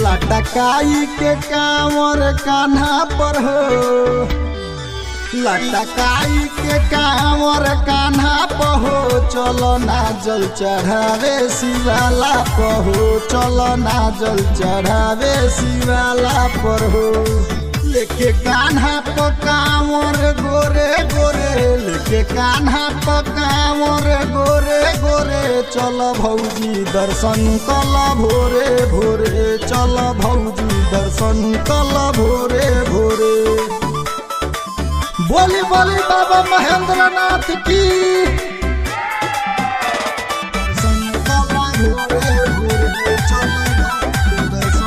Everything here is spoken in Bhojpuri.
लटकाई के कांवर कान्हा पर हो, लटकाई के कांवर कान्हा पर हो, चलो ना जल चढ़ावे शिवाला पर हो, चलो ना जल चढ़ावे शिवाला पर हो। लेके कान्हा पर कांवर गोरे गोरे, लेके कान्हा पर कांवर गोरे गोरे, चल भौजी दर्शन कल भोरे भोरे, चल भौजी दर्शन कल भोरे भोरे। बोली बोली बाबा महेंद्र नाथ की।